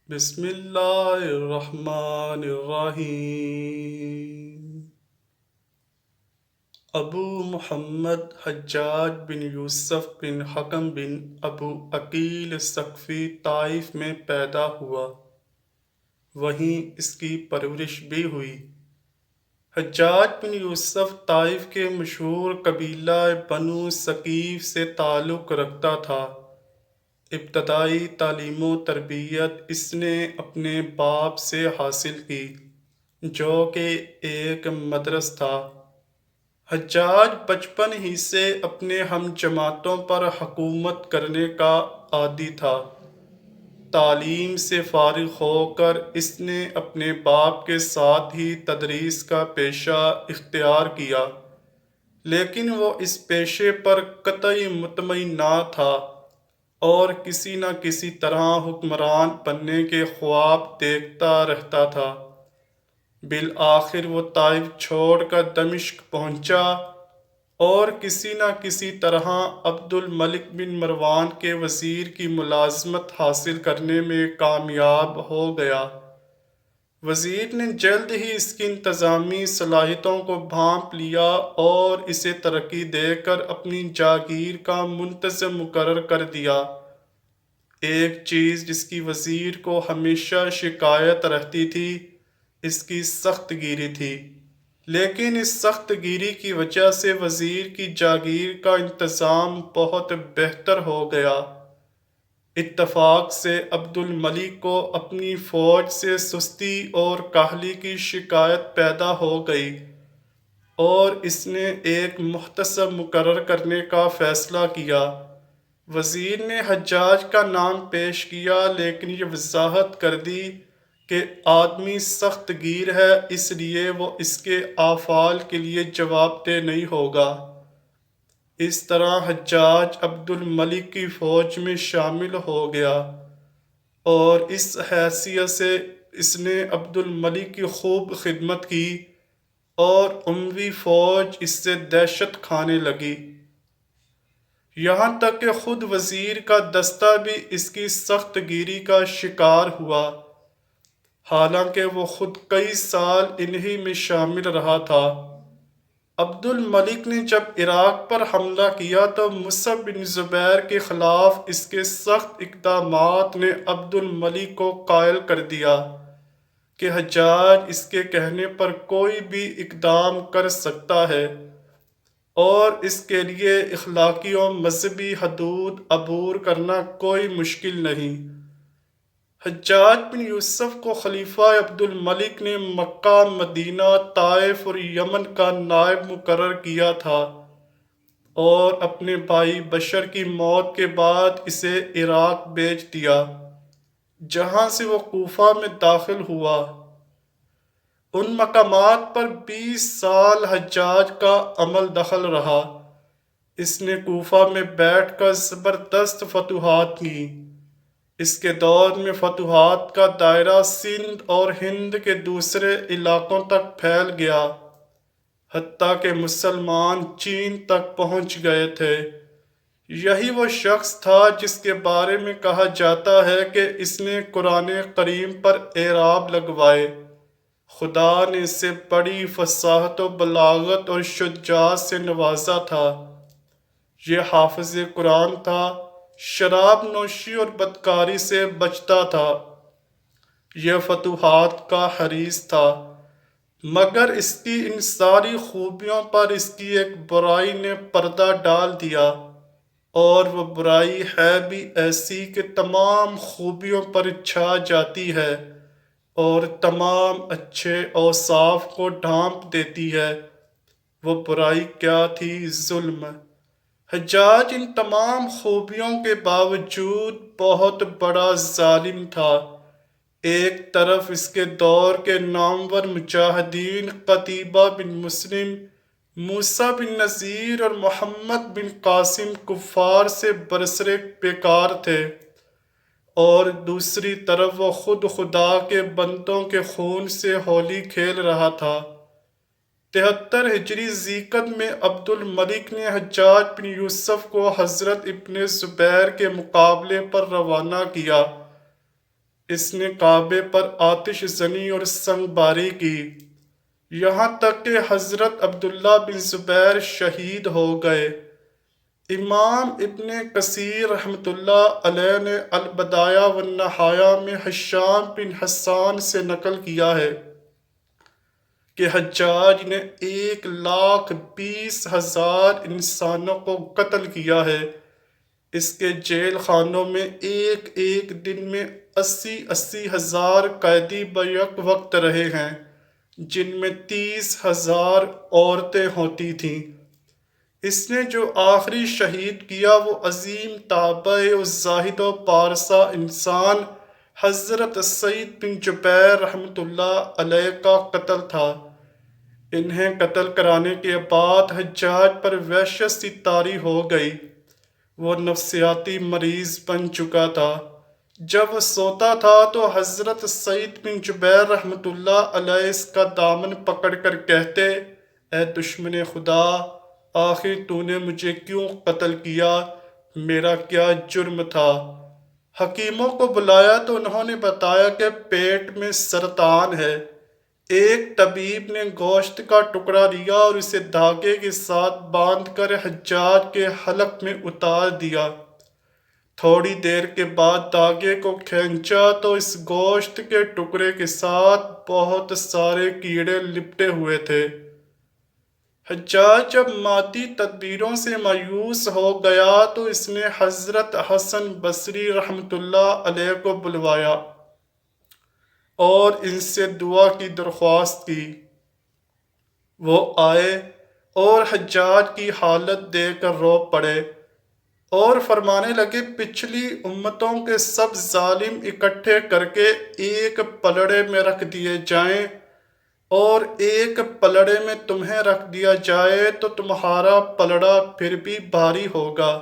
بسم اللہ الرحمن الرحیم۔ ابو محمد حجاج بن یوسف بن حکم بن ابو عقیل ثقفی طائف میں پیدا ہوا، وہیں اس کی پرورش بھی ہوئی۔ حجاج بن یوسف طائف کے مشہور قبیلہ بنو ثقیف سے تعلق رکھتا تھا۔ ابتدائی تعلیم و تربیت اس نے اپنے باپ سے حاصل کی، جو کہ ایک مدرس تھا۔ حجاج بچپن ہی سے اپنے ہم جماعتوں پر حکومت کرنے کا عادی تھا۔ تعلیم سے فارغ ہو کر اس نے اپنے باپ کے ساتھ ہی تدریس کا پیشہ اختیار کیا، لیکن وہ اس پیشے پر قطعی مطمئن نہ تھا اور کسی نہ کسی طرح حکمران بننے کے خواب دیکھتا رہتا تھا۔ بالآخر وہ طائف چھوڑ کر دمشق پہنچا اور کسی نہ کسی طرح عبد الملک بن مروان کے وزیر کی ملازمت حاصل کرنے میں کامیاب ہو گیا۔ وزیر نے جلد ہی اس کی انتظامی صلاحیتوں کو بھانپ لیا اور اسے ترقی دے کر اپنی جاگیر کا منتظم مقرر کر دیا۔ ایک چیز جس کی وزیر کو ہمیشہ شکایت رہتی تھی، اس کی سخت گیری تھی، لیکن اس سخت گیری کی وجہ سے وزیر کی جاگیر کا انتظام بہت بہتر ہو گیا۔ اتفاق سے عبد الملک کو اپنی فوج سے سستی اور کاہلی کی شکایت پیدا ہو گئی اور اس نے ایک محتسب مقرر کرنے کا فیصلہ کیا۔ وزیر نے حجاج کا نام پیش کیا، لیکن یہ وضاحت کر دی کہ آدمی سخت گیر ہے، اس لیے وہ اس کے افعال کے لیے جواب دہ نہیں ہوگا۔ اس طرح حجاج عبد الملک کی فوج میں شامل ہو گیا اور اس حیثیت سے اس نے عبد الملک کی خوب خدمت کی اور اموی فوج اس سے دہشت کھانے لگی۔ یہاں تک کہ خود وزیر کا دستہ بھی اس کی سخت گیری کا شکار ہوا، حالانکہ وہ خود کئی سال انہی میں شامل رہا تھا۔ عبد الملک نے جب عراق پر حملہ کیا تو مصعب بن زبیر کے خلاف اس کے سخت اقدامات نے عبد الملک کو قائل کر دیا کہ حجاج اس کے کہنے پر کوئی بھی اقدام کر سکتا ہے اور اس کے لیے اخلاقی و مذہبی حدود عبور کرنا کوئی مشکل نہیں۔ حجاج بن یوسف کو خلیفہ عبد الملک نے مکہ، مدینہ، طائف اور یمن کا نائب مقرر کیا تھا اور اپنے بھائی بشر کی موت کے بعد اسے عراق بھیج دیا، جہاں سے وہ کوفہ میں داخل ہوا۔ ان مقامات پر 20 سال حجاج کا عمل دخل رہا۔ اس نے کوفہ میں بیٹھ کر زبردست فتوحات کی۔ اس کے دور میں فتوحات کا دائرہ سندھ اور ہند کے دوسرے علاقوں تک پھیل گیا، حتیٰ کہ مسلمان چین تک پہنچ گئے تھے۔ یہی وہ شخص تھا جس کے بارے میں کہا جاتا ہے کہ اس نے قرآن کریم پر اعراب لگوائے۔ خدا نے اسے بڑی فصاحت و بلاغت اور شجاعت سے نوازا تھا۔ یہ حافظ قرآن تھا، شراب نوشی اور بدکاری سے بچتا تھا، یہ فتوحات کا حریص تھا، مگر اس کی ان ساری خوبیوں پر اس کی ایک برائی نے پردہ ڈال دیا، اور وہ برائی ہے بھی ایسی کہ تمام خوبیوں پر چھا جاتی ہے اور تمام اچھے اوصاف کو ڈھانپ دیتی ہے۔ وہ برائی کیا تھی؟ ظلم۔ حجاج ان تمام خوبیوں کے باوجود بہت بڑا ظالم تھا۔ ایک طرف اس کے دور کے نامور مجاہدین قتیبہ بن مسلم، موسیٰ بن نذیر اور محمد بن قاسم کفار سے برسر پیکار تھے، اور دوسری طرف وہ خود خدا کے بندوں کے خون سے ہولی کھیل رہا تھا۔ 73 ہجری ذیقعد میں عبد الملک نے حجاج بن یوسف کو حضرت ابن زبیر کے مقابلے پر روانہ کیا۔ اس نے کعبے پر آتش زنی اور سنگ باری کی، یہاں تک کہ حضرت عبداللہ بن زبیر شہید ہو گئے۔ امام ابن کثیر رحمۃ اللہ علیہ نے البدایہ والنہایہ میں ہشام بن حسان سے نقل کیا ہے کہ حجاج نے 1,20,000 انسانوں کو قتل کیا ہے۔ اس کے جیل خانوں میں ایک ایک دن میں 80,000 قیدی بیک وقت رہے ہیں، جن میں 30,000 عورتیں ہوتی تھیں۔ اس نے جو آخری شہید کیا وہ عظیم تابع و زاہد و پارسا انسان حضرت سعید بن جبیر رحمۃ اللہ علیہ کا قتل تھا۔ انہیں قتل کرانے کے بعد حجاج پر وحشت سی طاری ہو گئی۔ وہ نفسیاتی مریض بن چکا تھا۔ جب وہ سوتا تھا تو حضرت سعید بن جبیر رحمۃ اللہ علیہ اس کا دامن پکڑ کر کہتے، اے دشمن خدا، آخر تو نے مجھے کیوں قتل کیا؟ میرا کیا جرم تھا؟ حکیموں کو بلایا تو انہوں نے بتایا کہ پیٹ میں سرطان ہے۔ ایک طبیب نے گوشت کا ٹکڑا لیا اور اسے دھاگے کے ساتھ باندھ کر حجاج کے حلق میں اتار دیا۔ تھوڑی دیر کے بعد دھاگے کو کھینچا تو اس گوشت کے ٹکڑے کے ساتھ بہت سارے کیڑے لپٹے ہوئے تھے۔ حجاج جب مادی تدبیروں سے مایوس ہو گیا تو اس نے حضرت حسن بصری رحمۃ اللہ علیہ کو بلوایا اور ان سے دعا کی درخواست کی۔ وہ آئے اور حجاج کی حالت دیکھ کر رو پڑے اور فرمانے لگے، پچھلی امتوں کے سب ظالم اکٹھے کر کے ایک پلڑے میں رکھ دیے جائیں اور ایک پلڑے میں تمہیں رکھ دیا جائے تو تمہارا پلڑا پھر بھی بھاری ہوگا۔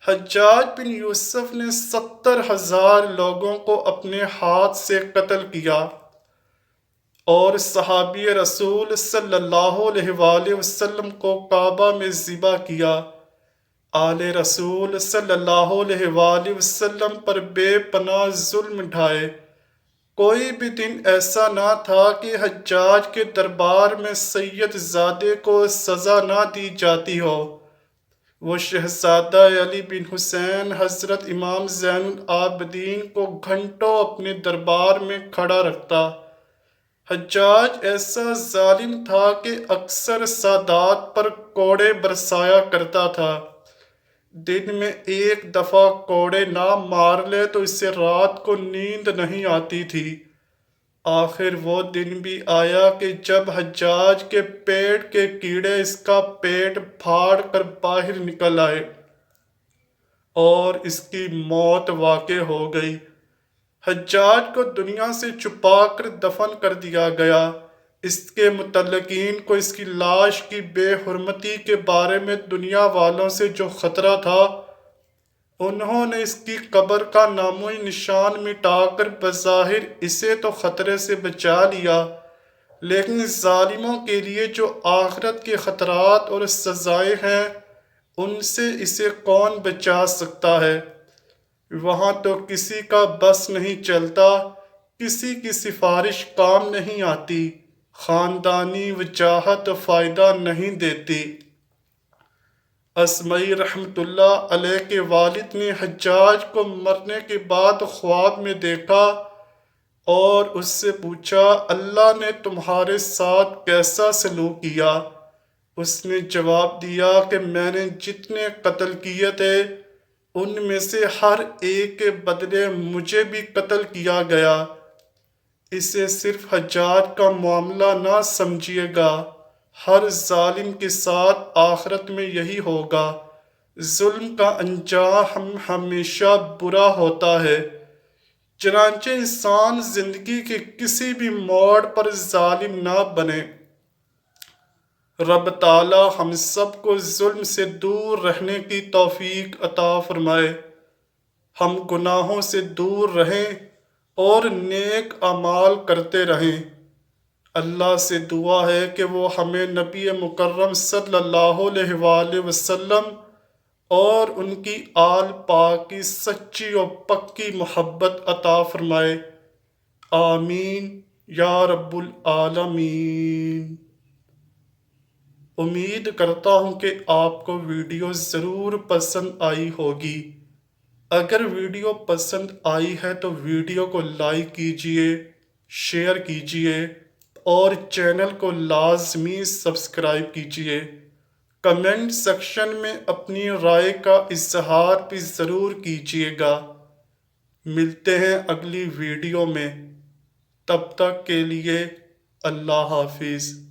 حجاج بن یوسف نے 70,000 لوگوں کو اپنے ہاتھ سے قتل کیا اور صحابی رسول صلی اللہ علیہ وآلہ وسلم کو کعبہ میں ذبح کیا۔ آل رسول صلی اللہ علیہ وآلہ وسلم پر بے پناہ ظلم ڈھائے۔ کوئی بھی دن ایسا نہ تھا کہ حجاج کے دربار میں سید زادے کو سزا نہ دی جاتی ہو۔ وہ شہزادہ علی بن حسین حضرت امام زین العابدین کو گھنٹوں اپنے دربار میں کھڑا رکھتا۔ حجاج ایسا ظالم تھا کہ اکثر سادات پر کوڑے برسایا کرتا تھا۔ دن میں ایک دفعہ کوڑے نہ مار لے تو اسے رات کو نیند نہیں آتی تھی۔ آخر وہ دن بھی آیا کہ جب حجاج کے پیٹ کے کیڑے اس کا پیٹ پھاڑ کر باہر نکل آئے اور اس کی موت واقع ہو گئی۔ حجاج کو دنیا سے چھپا کر دفن کر دیا گیا۔ اس کے متعلقین کو اس کی لاش کی بے حرمتی کے بارے میں دنیا والوں سے جو خطرہ تھا، انہوں نے اس کی قبر کا نام و نشان مٹا کر بظاہر اسے تو خطرے سے بچا لیا، لیکن ظالموں کے لیے جو آخرت کے خطرات اور سزائیں ہیں، ان سے اسے کون بچا سکتا ہے؟ وہاں تو کسی کا بس نہیں چلتا، کسی کی سفارش کام نہیں آتی، خاندانی وجاہت فائدہ نہیں دیتی۔ اسمعی رحمۃ اللہ علیہ کے والد نے حجاج کو مرنے کے بعد خواب میں دیکھا اور اس سے پوچھا، اللہ نے تمہارے ساتھ کیسا سلوک کیا؟ اس نے جواب دیا کہ میں نے جتنے قتل کیے تھے ان میں سے ہر ایک کے بدلے مجھے بھی قتل کیا گیا۔ اسے صرف حجاج کا معاملہ نہ سمجھیے گا، ہر ظالم کے ساتھ آخرت میں یہی ہوگا۔ ظلم کا انجام ہمیشہ برا ہوتا ہے، چنانچہ انسان زندگی کے کسی بھی موڑ پر ظالم نہ بنے۔ رب تعالی ہم سب کو ظلم سے دور رہنے کی توفیق عطا فرمائے، ہم گناہوں سے دور رہیں اور نیک اعمال کرتے رہیں۔ اللہ سے دعا ہے کہ وہ ہمیں نبی مکرم صلی اللہ علیہ وآلہ وسلم اور ان کی آل پاک کی سچی اور پکی محبت عطا فرمائے، آمین یا رب العالمین۔ امید کرتا ہوں کہ آپ کو ویڈیو ضرور پسند آئی ہوگی۔ اگر ویڈیو پسند آئی ہے تو ویڈیو کو لائک کیجئے، شیئر کیجئے اور چینل کو لازمی سبسکرائب کیجئے۔ کمنٹ سیکشن میں اپنی رائے کا اظہار بھی ضرور کیجئے گا۔ ملتے ہیں اگلی ویڈیو میں، تب تک کے لیے اللہ حافظ۔